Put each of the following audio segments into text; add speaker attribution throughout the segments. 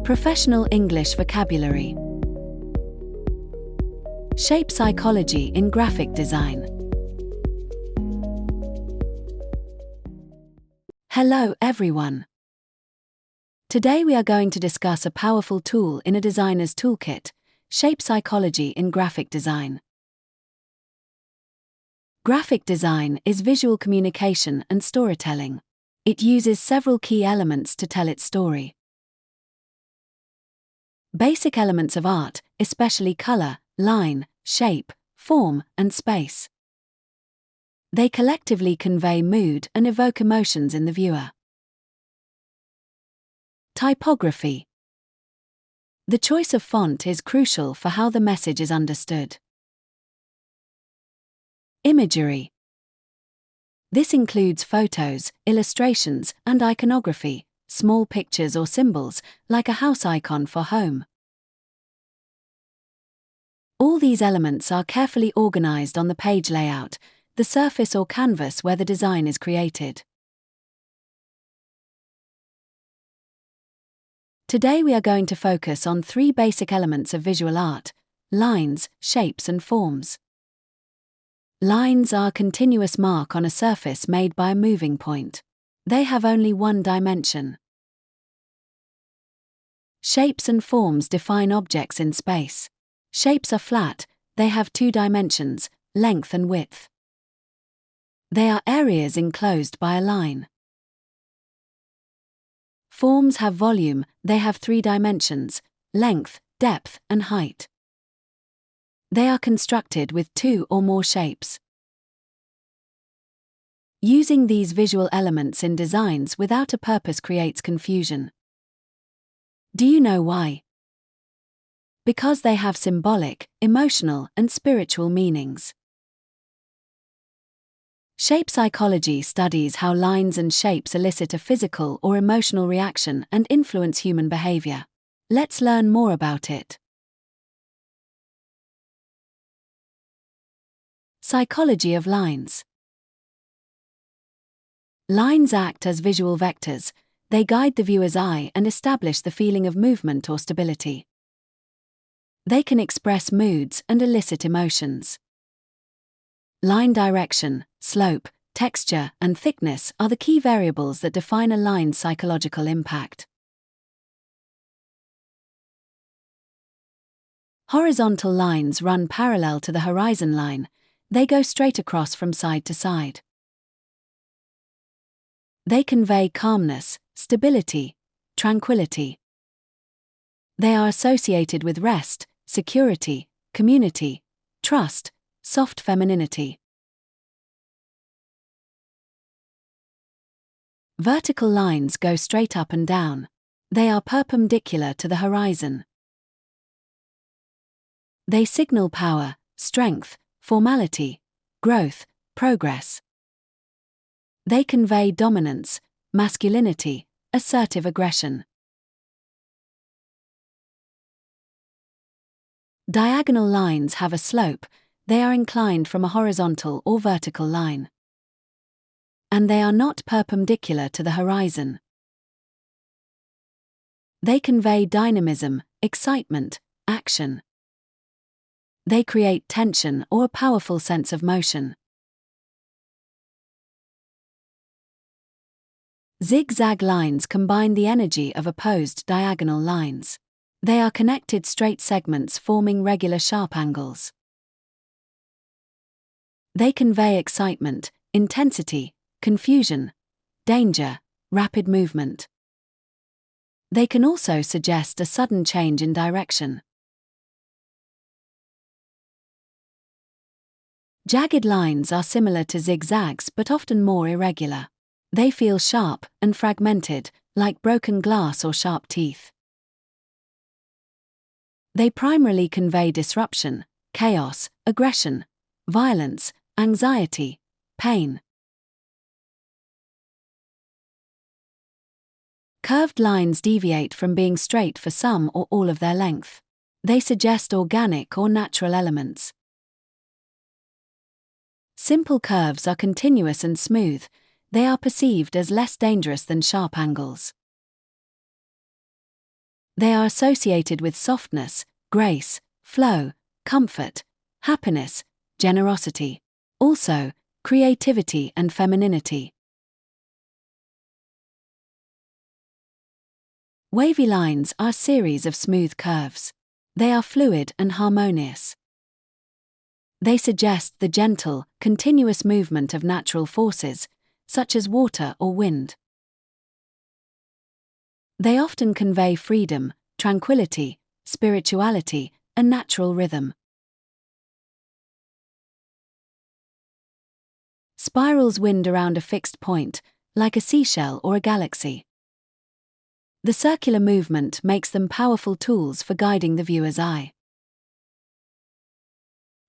Speaker 1: Professional English vocabulary. Shape psychology in graphic design. Hello everyone. Today we are going to discuss a powerful tool in a designer's toolkit, shape psychology in graphic design. Graphic design is visual communication and storytelling. It uses several key elements to tell its story. Basic elements of art, especially color, line, shape, form, and space. They collectively convey mood and evoke emotions in the viewer. Typography. The choice of font is crucial for how the message is understood. Imagery. This includes photos, illustrations, and iconography, small pictures or symbols, like a house icon for home. All these elements are carefully organized on the page layout, the surface or canvas where the design is created. Today we are going to focus on three basic elements of visual art: lines, shapes, and forms. Lines are a continuous mark on a surface made by a moving point. They have only one dimension. Shapes and forms define objects in space. Shapes are flat, they have two dimensions, length and width. They are areas enclosed by a line. Forms have volume, they have three dimensions, length, depth, and height. They are constructed with two or more shapes. Using these visual elements in designs without a purpose creates confusion. Do you know why? Because they have symbolic, emotional, and spiritual meanings. Shape psychology studies how lines and shapes elicit a physical or emotional reaction and influence human behavior. Let's learn more about it. Psychology of lines. Lines act as visual vectors. They guide the viewer's eye and establish the feeling of movement or stability. They can express moods and elicit emotions. Line direction, slope, texture, and thickness are the key variables that define a line's psychological impact. Horizontal lines run parallel to the horizon line. They go straight across from side to side. They convey calmness, stability, tranquility. They are associated with rest, security, community, trust, soft femininity. Vertical lines go straight up and down. They are perpendicular to the horizon. They signal power, strength, formality, growth, progress. They convey dominance, masculinity, assertive aggression. Diagonal lines have a slope. They are inclined from a horizontal or vertical line. And they are not perpendicular to the horizon. They convey dynamism, excitement, action. They create tension or a powerful sense of motion. Zigzag lines combine the energy of opposed diagonal lines. They are connected straight segments forming regular sharp angles. They convey excitement, intensity, confusion, danger, rapid movement. They can also suggest a sudden change in direction. Jagged lines are similar to zigzags but often more irregular. They feel sharp and fragmented, like broken glass or sharp teeth. They primarily convey disruption, chaos, aggression, violence, anxiety, pain. Curved lines deviate from being straight for some or all of their length. They suggest organic or natural elements. Simple curves are continuous and smooth. They are perceived as less dangerous than sharp angles. They are associated with softness, grace, flow, comfort, happiness, generosity. Also, creativity and femininity. Wavy lines are a series of smooth curves. They are fluid and harmonious. They suggest the gentle, continuous movement of natural forces, such as water or wind. They often convey freedom, tranquility, spirituality, and natural rhythm. Spirals wind around a fixed point, like a seashell or a galaxy. The circular movement makes them powerful tools for guiding the viewer's eye.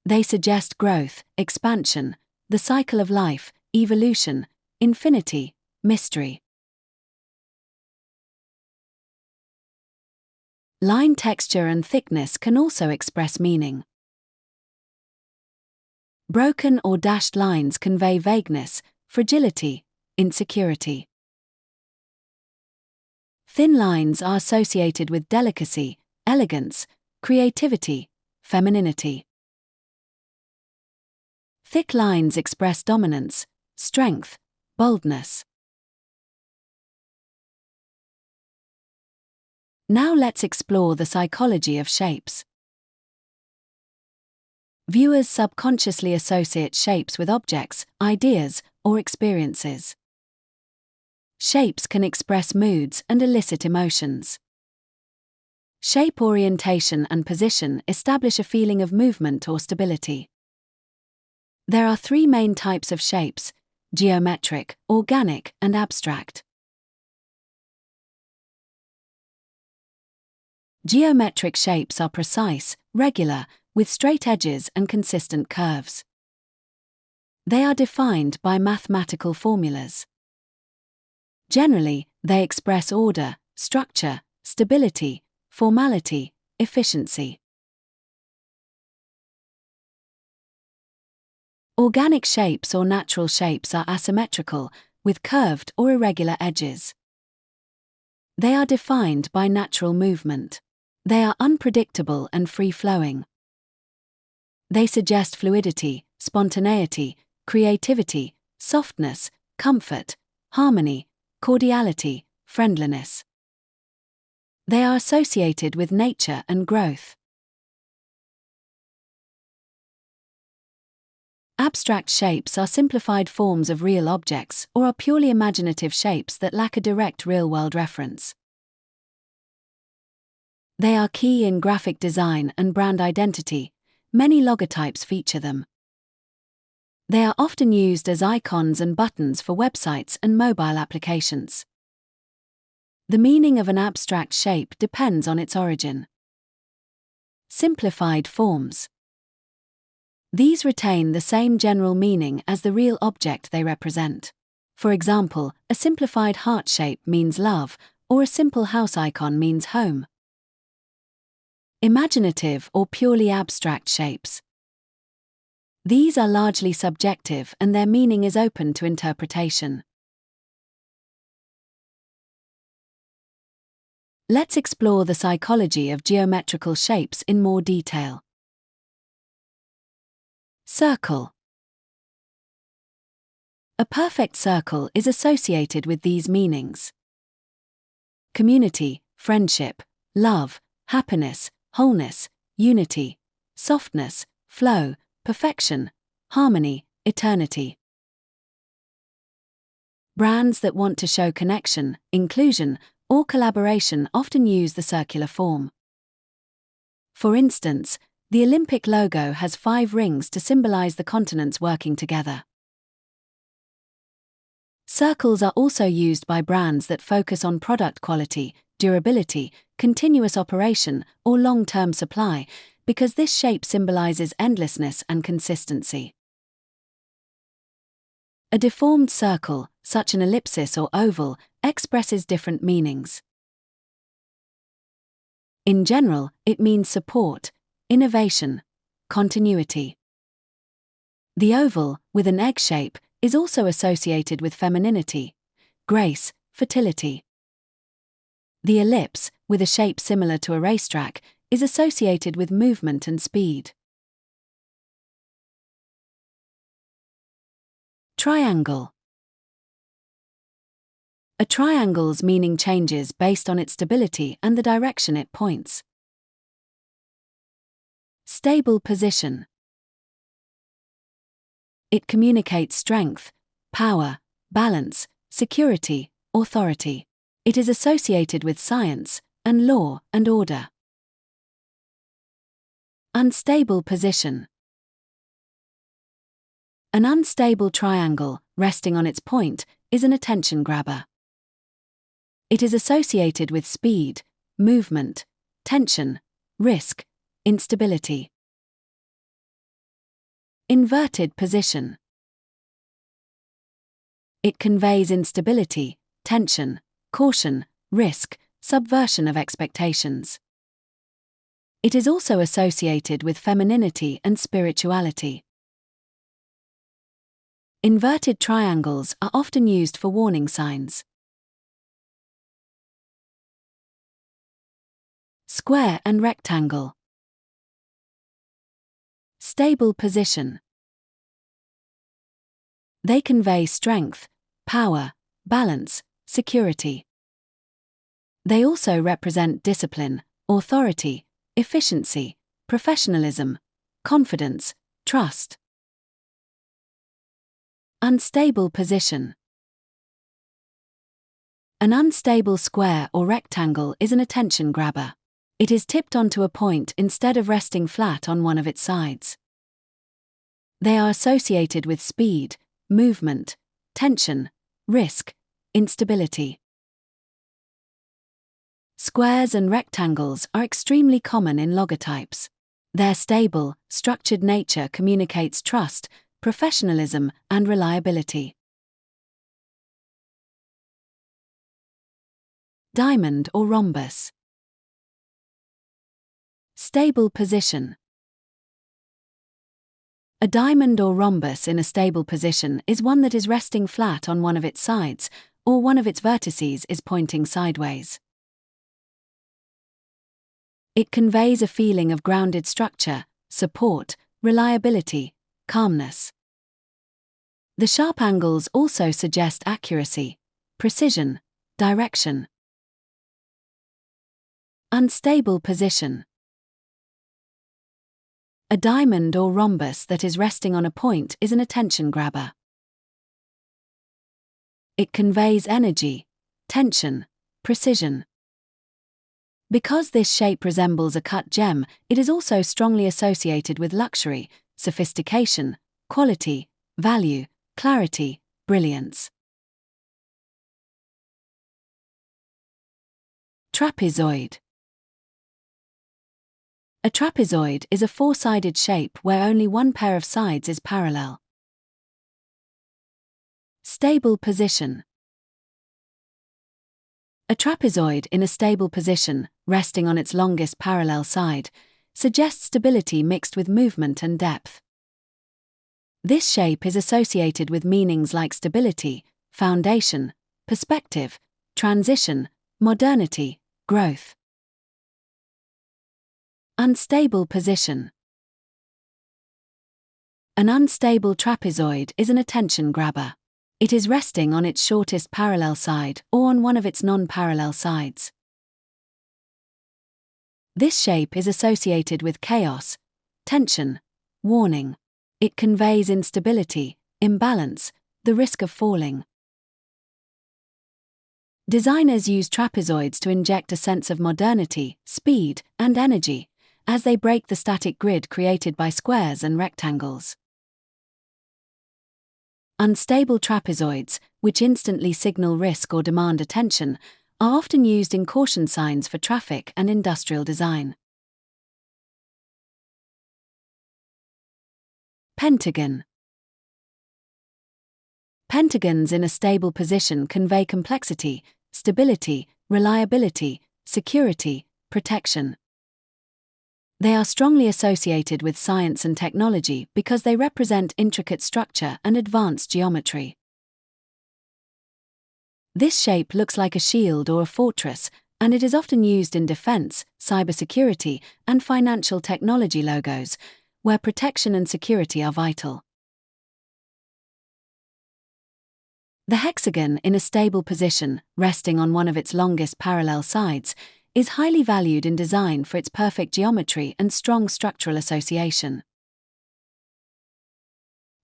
Speaker 1: They suggest growth, expansion, the cycle of life, evolution, infinity, mystery. Line texture and thickness can also express meaning. Broken or dashed lines convey vagueness, fragility, insecurity. Thin lines are associated with delicacy, elegance, creativity, femininity. Thick lines express dominance, strength, boldness. Now let's explore the psychology of shapes. Viewers subconsciously associate shapes with objects, ideas, or experiences. Shapes can express moods and elicit emotions. Shape orientation and position establish a feeling of movement or stability. There are three main types of shapes: geometric, organic, and abstract. Geometric shapes are precise, regular, with straight edges and consistent curves. They are defined by mathematical formulas. Generally, they express order, structure, stability, formality, efficiency. Organic shapes or natural shapes are asymmetrical, with curved or irregular edges. They are defined by natural movement. They are unpredictable and free-flowing. They suggest fluidity, spontaneity, creativity, softness, comfort, harmony, cordiality, friendliness. They are associated with nature and growth. Abstract shapes are simplified forms of real objects or are purely imaginative shapes that lack a direct real-world reference. They are key in graphic design and brand identity. Many logotypes feature them. They are often used as icons and buttons for websites and mobile applications. The meaning of an abstract shape depends on its origin. Simplified forms. These retain the same general meaning as the real object they represent. For example, a simplified heart shape means love, or a simple house icon means home. Imaginative or purely abstract shapes. These are largely subjective and their meaning is open to interpretation. Let's explore the psychology of geometrical shapes in more detail. Circle. A perfect circle is associated with these meanings: community, friendship, love, happiness, wholeness, unity, softness, flow, perfection, harmony, eternity. Brands that want to show connection, inclusion, or collaboration often use the circular form. For instance, the Olympic logo has 5 rings to symbolize the continents working together. Circles are also used by brands that focus on product quality, durability, continuous operation, or long-term supply, because this shape symbolizes endlessness and consistency. A deformed circle, such an ellipsis or oval, expresses different meanings. In general, it means support, innovation, continuity. The oval, with an egg shape, is also associated with femininity, grace, fertility. The ellipse, with a shape similar to a racetrack, is associated with movement and speed. Triangle. A triangle's meaning changes based on its stability and the direction it points. Stable position. It communicates strength, power, balance, security, authority. It is associated with science and law and order. Unstable position. An unstable triangle, resting on its point, is an attention grabber. It is associated with speed, movement, tension, risk, instability. Inverted position. It conveys instability, tension, caution, risk, subversion of expectations. It is also associated with femininity and spirituality. Inverted triangles are often used for warning signs. Square and rectangle. Stable position. They convey strength, power, balance, security. They also represent discipline, authority, efficiency, professionalism, confidence, trust. Unstable position. An unstable square or rectangle is an attention grabber. It is tipped onto a point instead of resting flat on one of its sides. They are associated with speed, movement, tension, risk, instability. Squares and rectangles are extremely common in logotypes. Their stable, structured nature communicates trust, professionalism, and reliability. Diamond or rhombus. Stable position. A diamond or rhombus in a stable position is one that is resting flat on one of its sides, or one of its vertices is pointing sideways. It conveys a feeling of grounded structure, support, reliability, calmness. The sharp angles also suggest accuracy, precision, direction. Unstable position. A diamond or rhombus that is resting on a point is an attention grabber. It conveys energy, tension, precision. Because this shape resembles a cut gem, it is also strongly associated with luxury, sophistication, quality, value, clarity, brilliance. Trapezoid. A trapezoid is a four-sided shape where only one pair of sides is parallel. Stable position. A trapezoid in a stable position, resting on its longest parallel side, suggests stability mixed with movement and depth. This shape is associated with meanings like stability, foundation, perspective, transition, modernity, growth. Unstable position. An unstable trapezoid is an attention grabber. It is resting on its shortest parallel side or on one of its non-parallel sides. This shape is associated with chaos, tension, warning. It conveys instability, imbalance, the risk of falling. Designers use trapezoids to inject a sense of modernity, speed, and energy, as they break the static grid created by squares and rectangles. Unstable trapezoids, which instantly signal risk or demand attention, are often used in caution signs for traffic and industrial design. Pentagon. Pentagons in a stable position convey complexity, stability, reliability, security, protection. They are strongly associated with science and technology because they represent intricate structure and advanced geometry. This shape looks like a shield or a fortress, and it is often used in defense, cybersecurity, and financial technology logos, where protection and security are vital. The hexagon, in a stable position, resting on one of its longest parallel sides, is highly valued in design for its perfect geometry and strong structural association.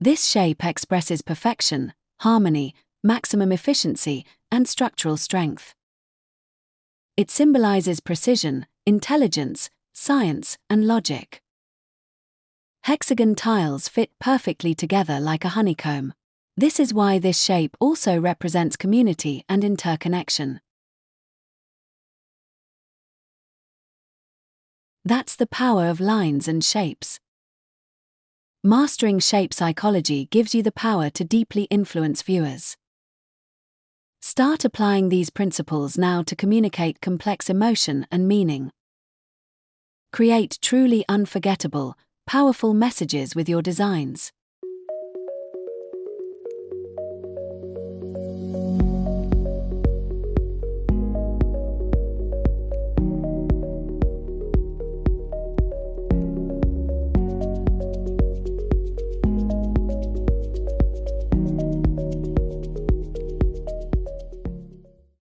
Speaker 1: This shape expresses perfection, harmony, maximum efficiency, and structural strength. It symbolizes precision, intelligence, science, and logic. Hexagon tiles fit perfectly together like a honeycomb. This is why this shape also represents community and interconnection. That's the power of lines and shapes. Mastering shape psychology gives you the power to deeply influence viewers. Start applying these principles now to communicate complex emotion and meaning. Create truly unforgettable, powerful messages with your designs.